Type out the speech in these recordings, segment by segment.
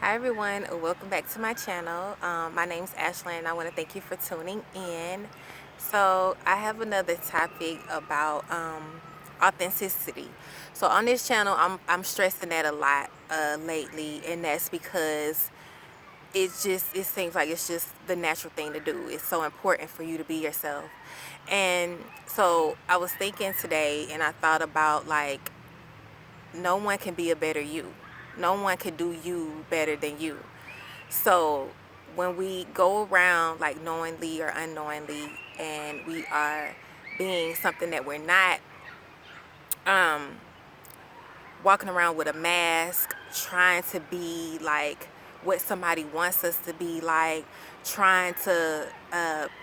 Hi everyone, welcome back to my channel. My name's Ashlyn and I want to thank you for tuning in. So I have another topic about authenticity. So on this channel, I'm stressing that a lot lately, and that's because it seems like it's just the natural thing to do. It's so important for you to be yourself. And so I was thinking today, and I thought about like no one can be a better you. No one can do you better than you. So when we go around like knowingly or unknowingly and we are being something that we're not, um, walking around with a mask, trying to be like what somebody wants us to be like, trying to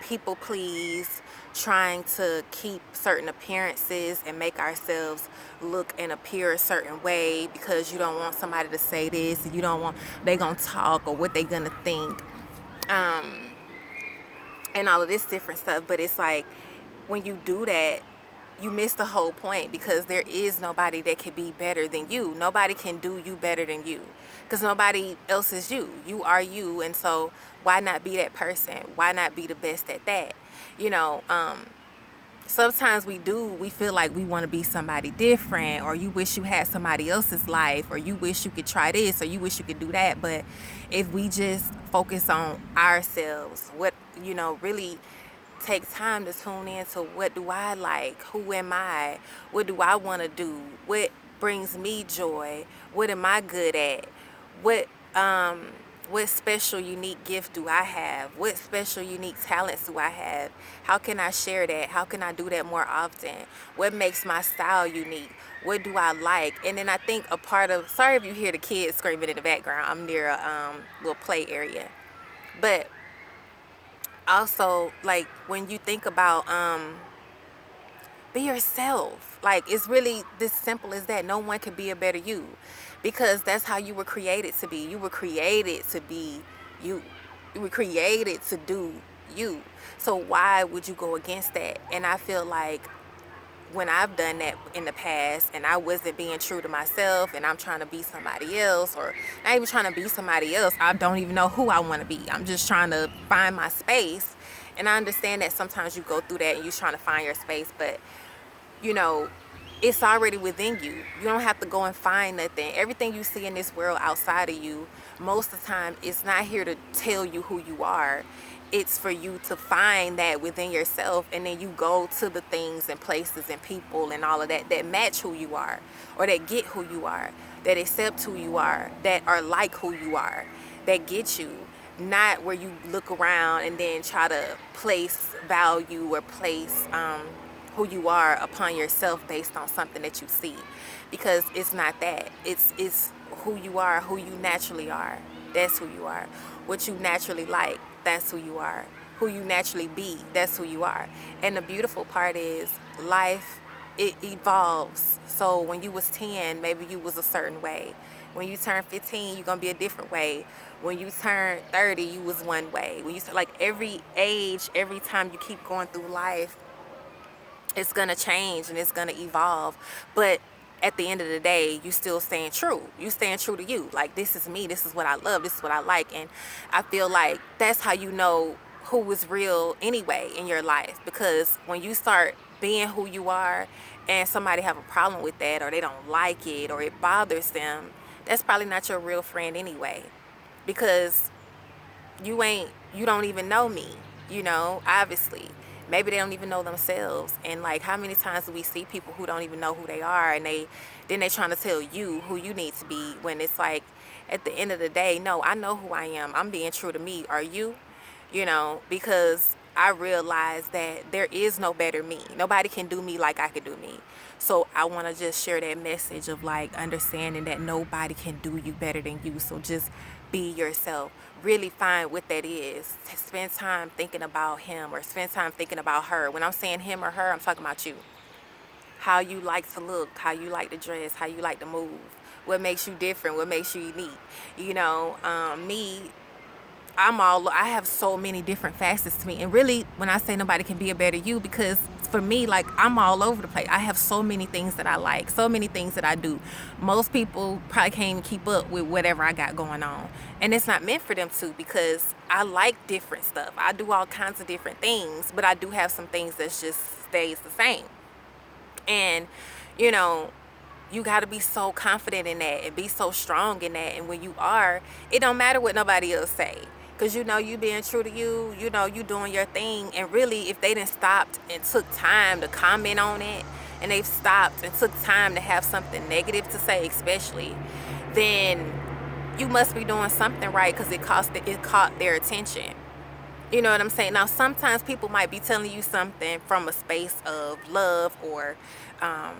people please, trying to keep certain appearances and make ourselves look and appear a certain way because you don't want somebody to say this, and you don't want they gonna talk or what they gonna think, and all of this different stuff. But it's like when you do that, you miss the whole point, because there is nobody that can be better than you. Nobody can do you better than you, because nobody else is you. You are you. And so why not be that person? Why not be the best at that? You know, sometimes we feel like we want to be somebody different, or you wish you had somebody else's life, or you wish you could try this, or you wish you could do that. But if we just focus on ourselves, what, really take time to tune in to what do I like, who am I, what do I want to do, what brings me joy, what am I good at, what what special unique gift do I have, what special unique talents do I have, how can I share that, how can I do that more often, what makes my style unique, what do I like. And then I think a part of, sorry if you hear the kids screaming in the background, I'm near a little play area. But also, like, when you think about be yourself, like, it's really this simple as that. No one can be a better you, because that's how you were created to be. You were created to be you. You were created to do you. So why would you go against that? And I feel like when I've done that in the past and I wasn't being true to myself and I'm trying to be somebody else, or not even trying to be somebody else, I don't even know who I want to be. I'm just trying to find my space. And I understand that sometimes you go through that and you're trying to find your space, but you know, it's already within you. You don't have to go and find nothing. Everything you see in this world outside of you, most of the time, it's not here to tell you who you are. It's for you to find that within yourself, and then you go to the things and places and people and all of that that match who you are, or that get who you are, that accept who you are, that are like who you are, that get you. Not where you look around and then try to place value or place who you are upon yourself based on something that you see, because it's not that. It's who you are, who you naturally are. That's who you are. What you naturally like, that's who you are. Who you naturally be, that's who you are. And the beautiful part is life, it evolves. So when you was 10, maybe you was a certain way. When you turn 15, you're gonna be a different way. When you turn 30, you was one way. When you like every age, every time you keep going through life, it's gonna change and it's gonna evolve. But at the end of the day, you still staying true. You staying true to you. Like, this is me, this is what I love, this is what I like. And I feel like that's how you know who is real anyway in your life. Because when you start being who you are and somebody have a problem with that, or they don't like it, or it bothers them, that's probably not your real friend anyway. Because you don't even know me, obviously. Maybe they don't even know themselves. And like, how many times do we see people who don't even know who they are, and they trying to tell you who you need to be, when it's like, at the end of the day, no, I know who I am. I'm being true to me. Are you? Because I realize that there is no better me. Nobody can do me like I could do me. So I want to just share that message of like understanding that nobody can do you better than you. So just be yourself. Really find what that is. Spend time thinking about him, or spend time thinking about her. When I'm saying him or her, I'm talking about you. How you like to look, how you like to dress, how you like to move. What makes you different? What makes you unique? Me, I have so many different facets to me. And really, when I say nobody can be a better you, because for me, like, I'm all over the place. I have so many things that I like, so many things that I do. Most people probably can't even keep up with whatever I got going on. And it's not meant for them to, because I like different stuff. I do all kinds of different things, but I do have some things that just stays the same. And, you know, you got to be so confident in that and be so strong in that. And when you are, it don't matter what nobody else say, because you know you being true to you, you know you doing your thing. And really, if they didn't stopped and took time to comment on it, and they've stopped and took time to have something negative to say especially, then you must be doing something right, because it caught their attention. You know what I'm saying? Now, sometimes people might be telling you something from a space of love, or um,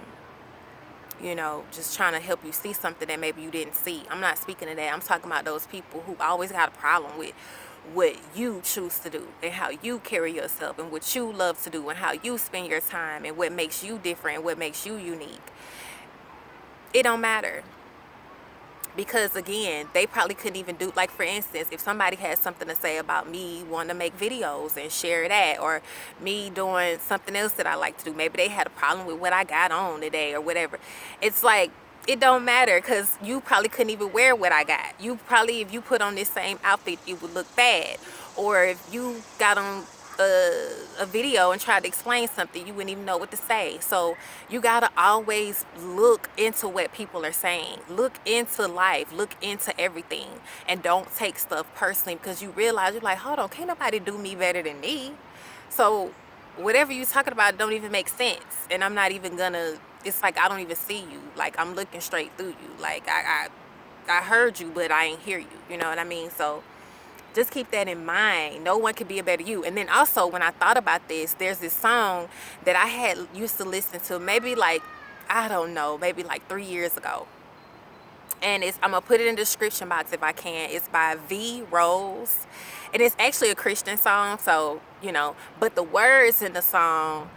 you know, just trying to help you see something that maybe you didn't see. I'm not speaking of that. I'm talking about those people who always got a problem with what you choose to do, and how you carry yourself, and what you love to do, and how you spend your time, and what makes you different, and what makes you unique. It don't matter. Because again, they probably couldn't even do, like, for instance, if somebody had something to say about me wanting to make videos and share that, or me doing something else that I like to do, maybe they had a problem with what I got on today or whatever. It's like, it don't matter, because you probably couldn't even wear what I got. You probably, if you put on this same outfit, it would look bad. Or if you got on a video and tried to explain something, you wouldn't even know what to say. So you gotta always look into what people are saying, look into life, look into everything, and don't take stuff personally, because you realize, you're like, hold on, can't nobody do me better than me. So whatever you're talking about don't even make sense, and I'm not even gonna, it's like I don't even see you. Like, I'm looking straight through you. Like, I heard you, but I ain't hear you. You know what I mean? So just keep that in mind. No one could be a better you. And then also, when I thought about this, there's this song that I had used to listen to, maybe like, I don't know, maybe like 3 years ago. And I'm gonna put it in the description box if I can. It's by V Rose, and it's actually a Christian song, so you know, but the words in the song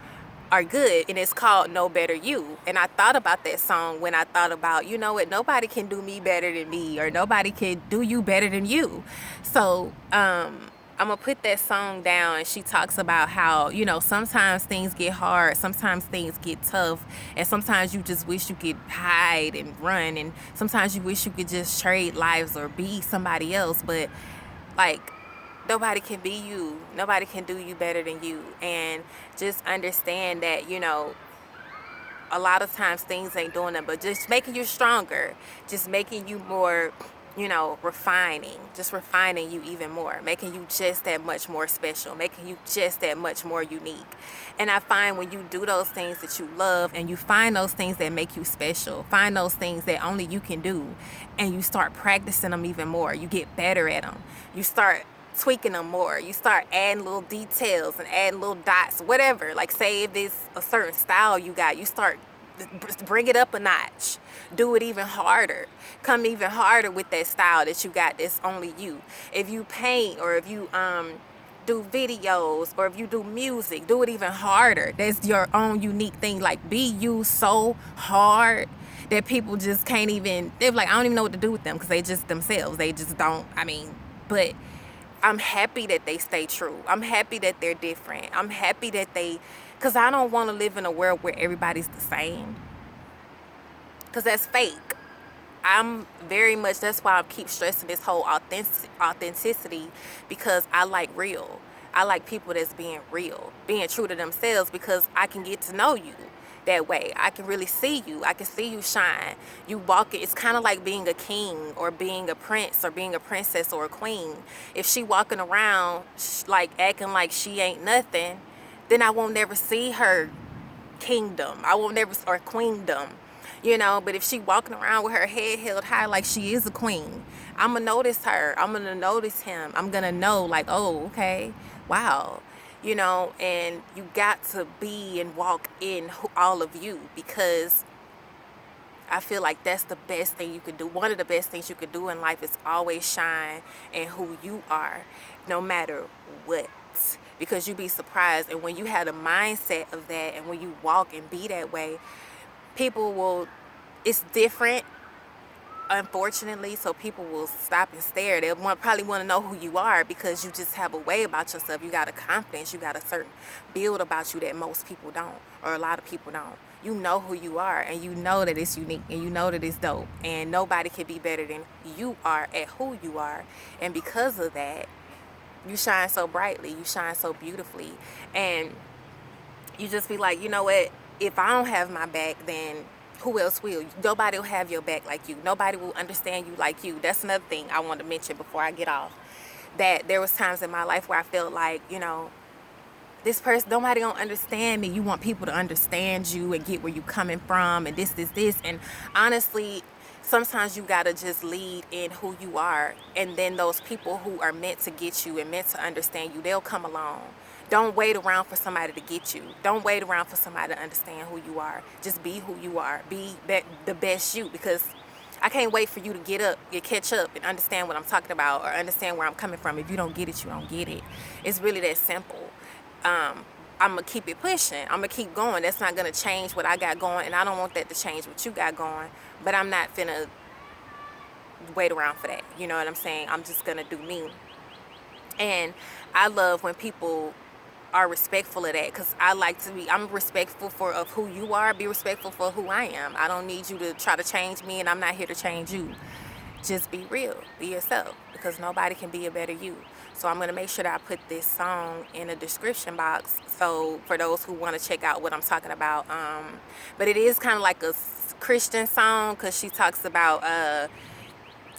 are good, and it's called No Better You. And I thought about that song when I thought about, you know what, nobody can do me better than me, or nobody can do you better than you. So I'm gonna put that song down, and she talks about how, you know, sometimes things get hard, sometimes things get tough, and sometimes you just wish you could hide and run, and sometimes you wish you could just trade lives or be somebody else. But like, nobody can be you, nobody can do you better than you. And just understand that, you know, a lot of times things ain't doing them, but just making you stronger, just making you more, you know, just refining you even more, making you just that much more special, making you just that much more unique. And I find when you do those things that you love, and you find those things that make you special, find those things that only you can do, and you start practicing them even more, you get better at them, you start tweaking them more, you start adding little details and adding little dots, whatever. Like, say if it's a certain style you got, you start bring it up a notch, do it even harder, come even harder with that style that you got that's only you. If you paint, or if you do videos, or if you do music, do it even harder. That's your own unique thing. Like, be you so hard that people just can't even, they're like, I don't even know what to do with them, because they just themselves, they just don't, I mean, but I'm happy that they stay true. I'm happy that they're different. I'm happy that because I don't want to live in a world where everybody's the same, because that's fake. I'm very much, that's why I keep stressing this whole authenticity, because I like real. I like people that's being real, being true to themselves, because I can get to know you that way. I can really see you. I can see you shine. You walk it. It's kind of like being a king, or being a prince, or being a princess, or a queen. If she walking around like acting like she ain't nothing, then I won't never see her kingdom. I won't never, or queendom. You know, but if she walking around with her head held high like she is a queen, I'm gonna notice her. I'm gonna notice him. I'm gonna know, like, oh, okay, wow. You know, and you got to be and walk in all of you, because I feel like that's the best thing you could do. One of the best things you could do in life is always shine in who you are, no matter what. Because you'd be surprised. And when you have the mindset of that, and when you walk and be that way, people will, it's different, unfortunately, so people will stop and stare. They'll probably want to know who you are because you just have a way about yourself. You got a confidence, you got a certain build about you that most people don't, or a lot of people don't. You know who you are, and you know that it's unique, and you know that it's dope, and nobody can be better than you are at who you are. And because of that, you shine so brightly, you shine so beautifully, and you just be like, you know what, if I don't have my back, then who else will? Nobody will have your back like you. Nobody will understand you like you. That's another thing I want to mention before I get off. That there was times in my life where I felt like, this person, nobody don't understand me. You want people to understand you and get where you coming from and this. And honestly, sometimes you gotta just lead in who you are, and then those people who are meant to get you and meant to understand you, they'll come along. Don't wait around for somebody to get you. Don't wait around for somebody to understand who you are. Just be who you are. Be the best you, because I can't wait for you to get up, catch up, and understand what I'm talking about, or understand where I'm coming from. If you don't get it, you don't get it. It's really that simple. I'm gonna keep it pushing. I'm gonna keep going. That's not gonna change what I got going, and I don't want that to change what you got going. But I'm not finna wait around for that. You know what I'm saying? I'm just gonna do me. And I love when people are respectful of that, because I'm respectful of who you are. Be respectful for who I am. I don't need you to try to change me, and I'm not here to change you. Just be real, be yourself, because nobody can be a better you. So I'm going to make sure that I put this song in the description box, so for those who want to check out what I'm talking about. But it is kind of like a Christian song, because she talks about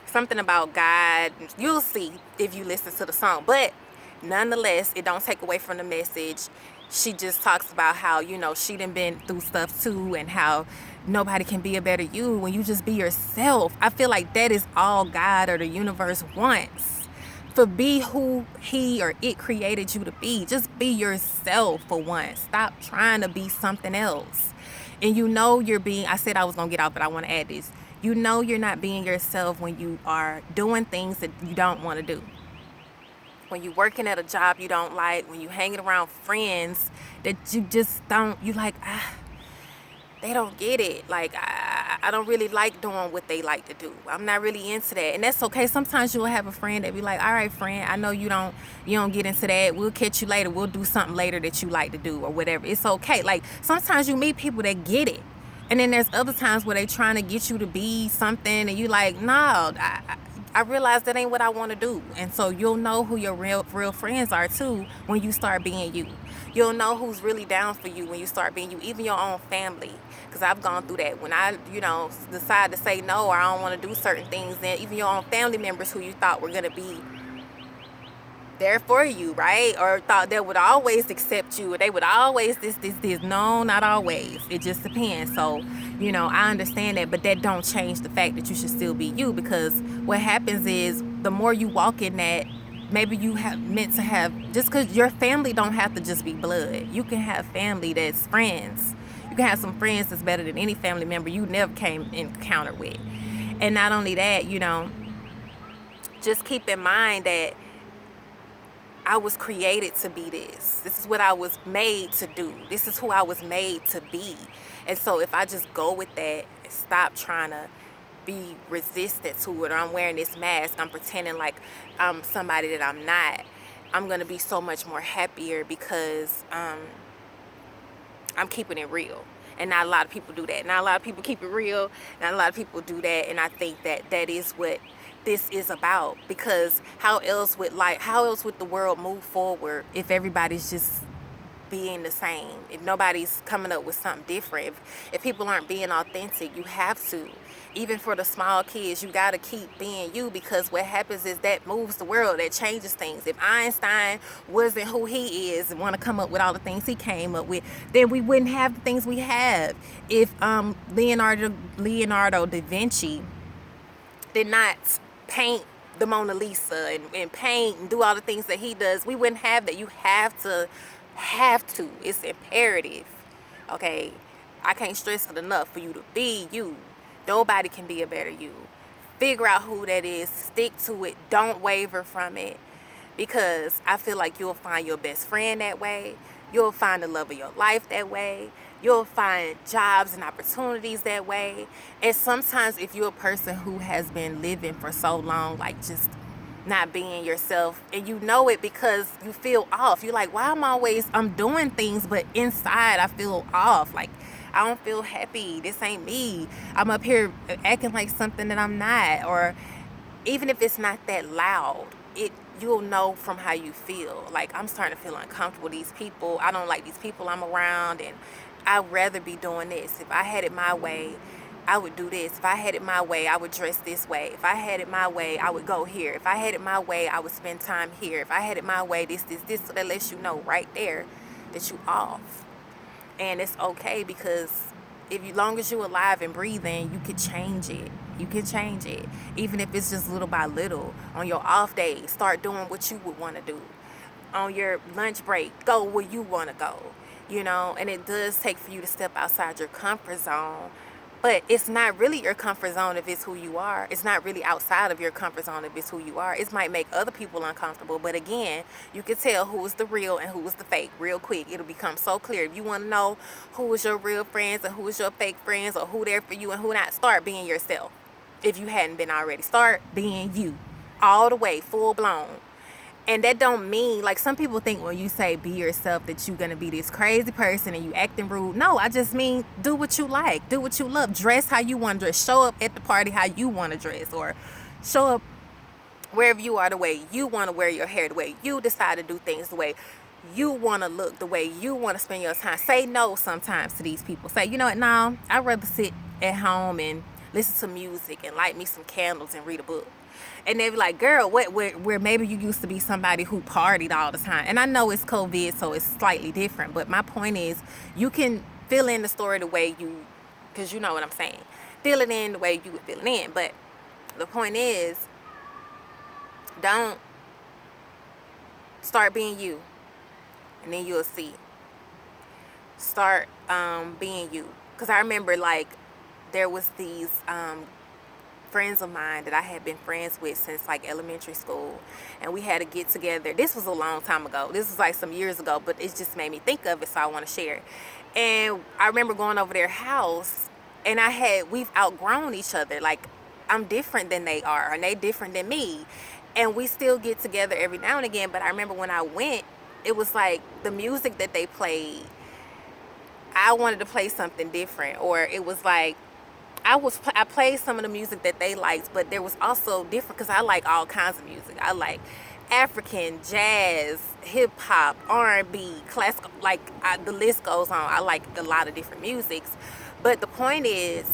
something about God. You'll see if you listen to the song, but nonetheless, it don't take away from the message. She just talks about how, she done been through stuff too, and how nobody can be a better you when you just be yourself. I feel like that is all God or the universe wants. For be who he or it created you to be. Just be yourself for once. Stop trying to be something else. And you're being, I said I was going to get out, but I want to add this. You're not being yourself when you are doing things that you don't want to do. When you're working at a job you don't like, when you're hanging around friends that you just don't, you like, they don't get it. Like, I don't really like doing what they like to do. I'm not really into that. And that's okay. Sometimes you'll have a friend that be like, all right, friend, I know you don't get into that. We'll catch you later. We'll do something later that you like to do or whatever. It's okay. Like, sometimes you meet people that get it. And then there's other times where they trying to get you to be something and you like, no, I realize that ain't what I want to do. And so you'll know who your real friends are too when you start being you. You'll know who's really down for you when you start being you, even your own family. Because I've gone through that. When I, decide to say no, or I don't want to do certain things, then even your own family members who you thought were going to be there for you, right? Or thought they would always accept you, or they would always this. No, not always. It just depends. So, I understand that, but that don't change the fact that you should still be you, because what happens is the more you walk in that, maybe you have meant to have, just because your family don't have to just be blood. You can have family that's friends. You can have some friends that's better than any family member you never came in encounter with. And not only that, just keep in mind that I was created to be this. This is what I was made to do. This is who I was made to be. And so if I just go with that and stop trying to be resistant to it, or I'm wearing this mask, I'm pretending like I'm somebody that I'm not, I'm going to be so much more happier, because I'm keeping it real. And not a lot of people do that. Not a lot of people keep it real. Not a lot of people do that. And I think that is what this is about, because how else would the world move forward if everybody's just being the same? If nobody's coming up with something different, if people aren't being authentic, you have to. Even for the small kids, you got to keep being you, because what happens is that moves the world, that changes things. If Einstein wasn't who he is and want to come up with all the things he came up with, then we wouldn't have the things we have. If Leonardo da Vinci did not paint the Mona Lisa and paint and do all the things that he does, we wouldn't have that. You have to. It's imperative. Okay? I can't stress it enough for you to be you. Nobody can be a better you. Figure out who that is. Stick to it. Don't waver from it. Because I feel like you'll find your best friend that way. You'll find the love of your life that way. You'll find jobs and opportunities that way. And sometimes if you're a person who has been living for so long, like just not being yourself, and you know it because you feel off. You're like, why am I always, I'm doing things, but inside I feel off. Like, I don't feel happy. This ain't me. I'm up here acting like something that I'm not. Or even if it's not that loud, it you'll know from how you feel. Like, I'm starting to feel uncomfortable with these people. I don't like these people I'm around, and I'd rather be doing this. If I had it my way, I would do this. If I had it my way, I would dress this way. If I had it my way, I would go here. If I had it my way, I would spend time here. If I had it my way, this. So that lets you know right there that you off. And it's okay, because if you, long as you're alive and breathing, you can change it. You can change it. Even if it's just little by little. On your off days, start doing what you would want to do. On your lunch break, go where you want to go. And it does take for you to step outside your comfort zone. But it's not really your comfort zone if it's who you are. It's not really outside of your comfort zone if it's who you are. It might make other people uncomfortable. But again, you can tell who is the real and who is the fake real quick. It'll become so clear. If you want to know who is your real friends and who is your fake friends, or who there for you and who not, start being yourself. If you hadn't been already, start being you all the way, full blown. And that don't mean, like, some people think when you say be yourself that you're gonna be this crazy person and you acting rude. No, I just mean do what you like, do what you love, dress how you want to dress, show up at the party how you want to dress, or show up wherever you are the way you want to wear your hair, the way you decide to do things, the way you want to look, the way you want to spend your time. Say no sometimes to these people. Say, you know what, no, I'd rather sit at home and listen to music and light me some candles and read a book. And they be like, girl, where maybe you used to be somebody who partied all the time. And I know it's COVID, so it's slightly different. But my point is, you can fill in the story the way you, because you know what I'm saying. Fill it in the way you would fill it in. But the point is, don't start being you, and then you'll see. Start being you. Because I remember, like, there was these friends of mine that I had been friends with since like elementary school, and we had to get together. This was a long time ago. This was like some years ago, but it just made me think of it, so I want to share it. And I remember going over their house, and we've outgrown each other. Like, I'm different than they are, and they different than me, and we still get together every now and again. But I remember when I went, it was like the music that they played, I wanted to play something different. Or it was like I played some of the music that they liked, but there was also different, because I like all kinds of music. I like African, jazz, hip hop, R&B, classical, like the list goes on. I like a lot of different musics. But the point is,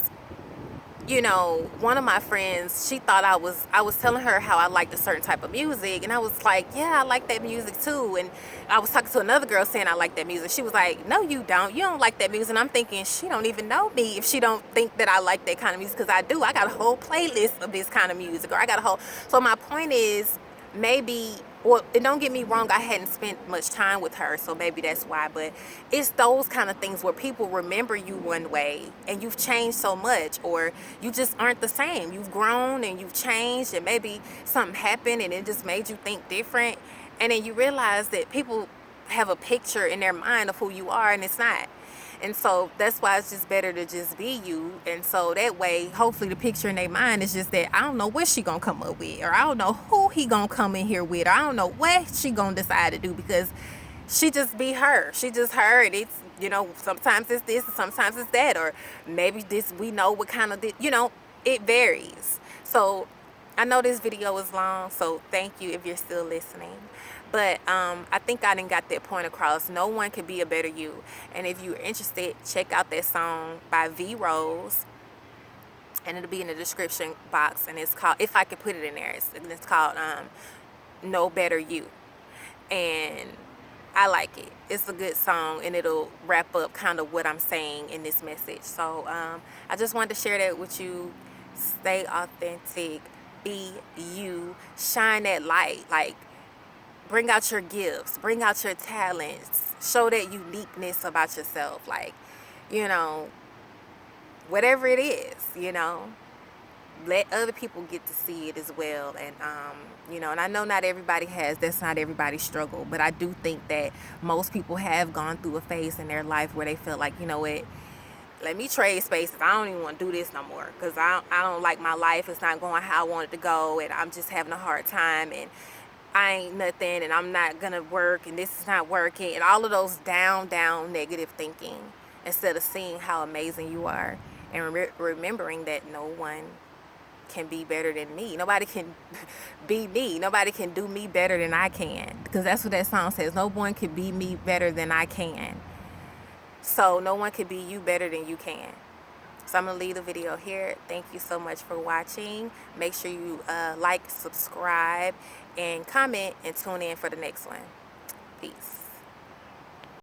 one of my friends, she thought I was telling her how I liked a certain type of music, and I was like, yeah, I like that music too. And I was talking to another girl saying I like that music. She was like, no, you don't like that music. And I'm thinking, she don't even know me if she don't think that I like that kind of music, because I do. I got a whole playlist of this kind of music, or I got a whole. So my point is, maybe, well, and don't get me wrong, I hadn't spent much time with her, so maybe that's why. But it's those kind of things where people remember you one way and you've changed so much, or you just aren't the same. You've grown and you've changed, and maybe something happened and it just made you think different. And then you realize that people have a picture in their mind of who you are, and it's not. And so that's why it's just better to just be you. And so that way, hopefully the picture in their mind is just that I don't know what she gonna come up with, or I don't know who he gonna come in here with, or I don't know what she gonna decide to do, because she just be her. She just her, and it's, sometimes it's this and sometimes it's that, or maybe this, we know what kind of, it varies. So I know this video is long, so thank you if you're still listening. But I think I done got that point across. No one can be a better you. And if you're interested, check out that song by V Rose, and it'll be in the description box. And it's called, if I could put it in there, it's called No Better You. And I like it. It's a good song, and it'll wrap up kind of what I'm saying in this message. So I just wanted to share that with you. Stay authentic, be you, shine that light. Like, bring out your gifts, bring out your talents, show that uniqueness about yourself. Like, whatever it is, let other people get to see it as well. And you know, and I know not everybody has, that's not everybody's struggle, but I do think that most people have gone through a phase in their life where they feel like, you know what, let me trade spaces. I don't even want to do this no more, because I don't like my life. It's not going how I want it to go, and I'm just having a hard time, and I ain't nothing, and I'm not gonna work, and this is not working, and all of those down negative thinking, instead of seeing how amazing you are and remembering that no one can be better than me. Nobody can be me. Nobody can do me better than I can, because that's what that song says. No one can be me better than I can. So no one can be you better than you can. So I'm going to leave the video here. Thank you so much for watching. Make sure you like, subscribe, and comment, and tune in for the next one. Peace.